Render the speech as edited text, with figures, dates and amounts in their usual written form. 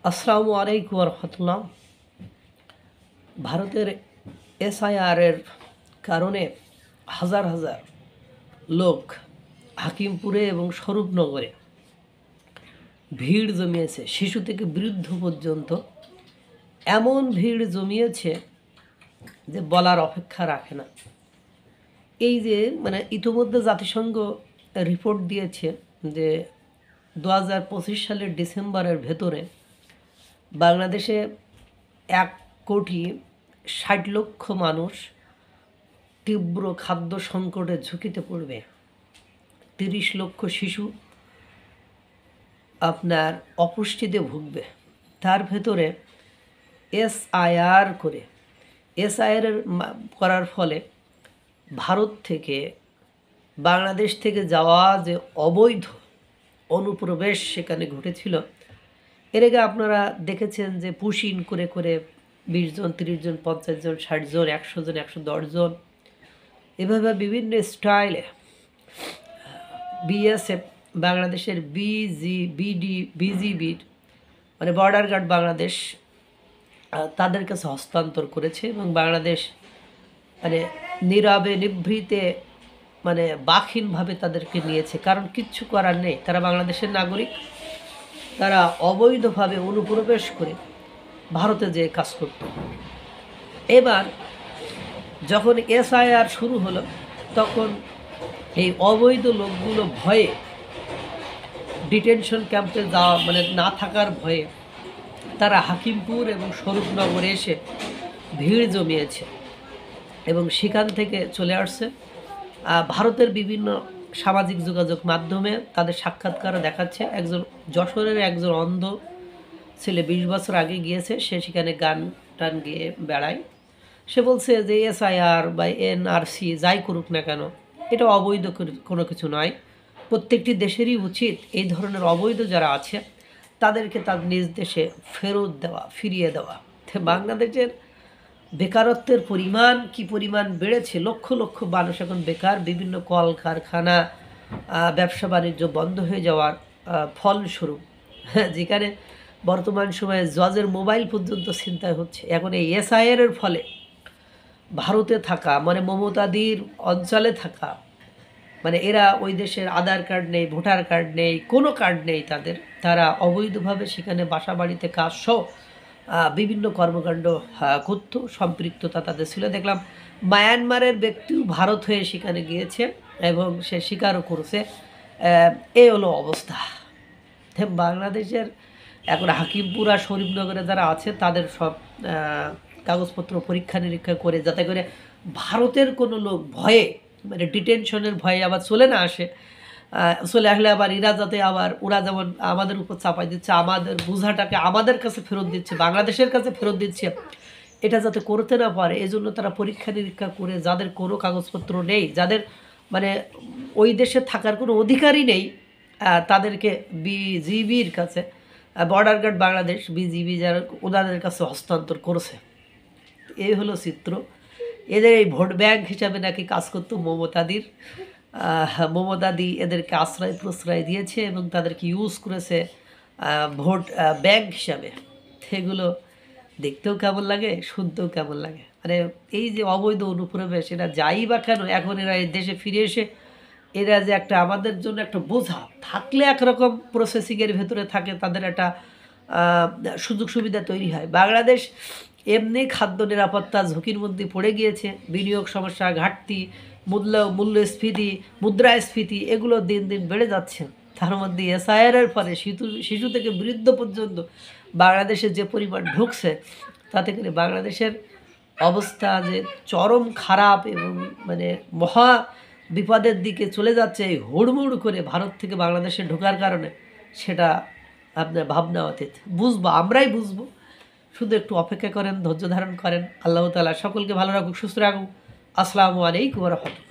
আসসালামু আলাইকুম রহমতুল্লাহ। ভারতের এসআইআরের কারণে হাজার হাজার লোক হাকিমপুরে এবং স্বরূপনগরে ভিড় জমিয়েছে। শিশু থেকে বৃদ্ধ পর্যন্ত এমন ভিড় জমিয়েছে যে বলার অপেক্ষা রাখে না। এই যে ইতিমধ্যে জাতিসংঘ রিপোর্ট দিয়েছে যে 2025 সালের ডিসেম্বরের ভেতরে বাংলাদেশে 1,60,00,000 মানুষ তীব্র খাদ্য সংকটের ঝুঁকিতে পড়বে। 30 লক্ষ শিশু আপনার অপুষ্টিতে ভুগবে। তার ভেতরে এসআইআর করার ফলে ভারত থেকে বাংলাদেশ থেকে যাওয়া যে অবৈধ অনুপ্রবেশ সেখানে ঘটেছিল। এর আগে আপনারা দেখেছেন যে পুশিন করে করে 20 জন, 30 জন, 50 জন, 60 জন, 100 জন, 110 জন, এভাবে বিভিন্ন স্টাইলে বিএসএফ বাংলাদেশের বিজিবির বর্ডার গার্ড বাংলাদেশ তাদের কাছে হস্তান্তর করেছে এবং বাংলাদেশ নীরবে নিভৃতে বাকহীনভাবে তাদেরকে নিয়েছে। কারণ কিচ্ছু করার নেই, তারা বাংলাদেশের নাগরিক, তারা অবৈধভাবে অনুপ্রবেশ করে ভারতে যে কাজ করত। এবার যখন এসআইআর শুরু হলো তখন এই অবৈধ লোকগুলো ভয়ে ডিটেনশন ক্যাম্পে যাওয়া না থাকার ভয়ে তারা হাকিমপুর এবং স্বরূপনগরে এসে ভিড় জমিয়েছে এবং সেখান থেকে চলে আসছে। ভারতের বিভিন্ন সামাজিক যোগাযোগ মাধ্যমে তাদের সাক্ষাৎকার দেখাচ্ছে। একজন যশোরের একজন অন্ধ ছেলে 20 বছর আগে গিয়েছে, সে সেখানে গান টান গিয়ে বেড়ায়। সে বলছে যে এসআইআর বা এনআরসি যাই করুক না কেন, এটা অবৈধ কোনো কিছু নয়। প্রত্যেকটি দেশেরই উচিত এই ধরনের অবৈধ যারা আছে তাদেরকে তার নিজ দেশে ফিরিয়ে দেওয়া। বাংলাদেশের বেকারত্বের পরিমাণ কি পরিমাণ বেড়েছে, লক্ষ লক্ষ মানুষ এখন বেকার। বিভিন্ন কল কারখানা, ব্যবসা বাণিজ্য বন্ধ হয়ে যাওয়ার ফলস্বরূপ যেখানে বর্তমান সময়ে জজের মোবাইল পর্যন্ত ছিনতাই হচ্ছে। এখন এই এসআইআরের ফলে ভারতে থাকা মমতাদির অঞ্চলে থাকা এরা ওই দেশের আধার কার্ড নেই, ভোটার কার্ড নেই, কোনো কার্ড নেই তাদের, তারা অবৈধভাবে সেখানে বাসা বাড়িতে কাজ সহ বিভিন্ন কর্মকাণ্ড করত, সম্পৃক্ততা তাদের ছিল। দেখলাম মায়ানমারের ব্যক্তিও ভারত হয়ে সেখানে গিয়েছে এবং সে স্বীকারও করেছে। এই হলো অবস্থা। বাংলাদেশের এখন হাকিমপুর আর শরীফনগরে যারা আছে তাদের সব কাগজপত্র পরীক্ষা নিরীক্ষা করে যাতে করে ভারতের কোনো লোক ভয়ে ডিটেনশনের ভয়ে আবার চলে আসলে আবার এরা যাতে ওরা যেমন আমাদের উপর চাপাই দিচ্ছে, আমাদের বোঝাটাকে আমাদের কাছে ফেরত দিচ্ছে, বাংলাদেশের কাছে ফেরত দিচ্ছে, এটা যাতে করতে না পারে এজন্য তারা পরীক্ষা নিরীক্ষা করে যাদের কোনো কাগজপত্র নেই, যাদের ওই দেশে থাকার কোনো অধিকারই নেই, তাদেরকে বিজিবির কাছে, বর্ডার গার্ড বাংলাদেশ বিজিবি যারা ওনাদের কাছে হস্তান্তর করেছে। এই হলো চিত্র। এদের এই ভোট ব্যাংক হিসাবে নাকি কাজ করতো মমতাদি এদেরকে আশ্রয় প্রশ্রয় দিয়েছে এবং তাদেরকে ইউজ করেছে ভোট ব্যাংক হিসাবে। এগুলো দেখতেও কেমন লাগে, শুনতেও কেমন লাগে। এই যে অবৈধ অনুপ্রবেশ, এরা যাই বা কেন এখন এরা এই দেশে ফিরে এসে এরা যে একটা আমাদের জন্য একটা বোঝা, থাকলে একরকম প্রসেসিংয়ের ভেতরে থাকে, তাদের একটা সুযোগ সুবিধা তৈরি হয়। বাংলাদেশ এমনি খাদ্য নিরাপত্তা ঝুঁকির মধ্যে পড়ে গিয়েছে। বিনিয়োগ সমস্যা, ঘাটতি, মূল্যস্ফীতি, মুদ্রাস্ফীতি এগুলো দিন দিন বেড়ে যাচ্ছে। তার মধ্যে এসআইআরের ফলে শিশু থেকে বৃদ্ধ পর্যন্ত বাংলাদেশে যে পরিমাণ ঢুকছে তাতে করে বাংলাদেশের অবস্থা যে চরম খারাপ এবং মহা বিপদের দিকে চলে যাচ্ছে এই হুড়মুড় করে ভারত থেকে বাংলাদেশে ঢোকার কারণে। সেটা আপনার ভাবনা অতীত, বুঝবো, আমরাই বুঝবো। শুধু একটু অপেক্ষা করেন, ধৈর্য ধারণ করেন। আল্লাহ তাআলা সকলকে ভালো রাখুক, সুস্থ রাখুক। আসসালামু আলাইকুম ওয়া রাহমাতুল্লাহ।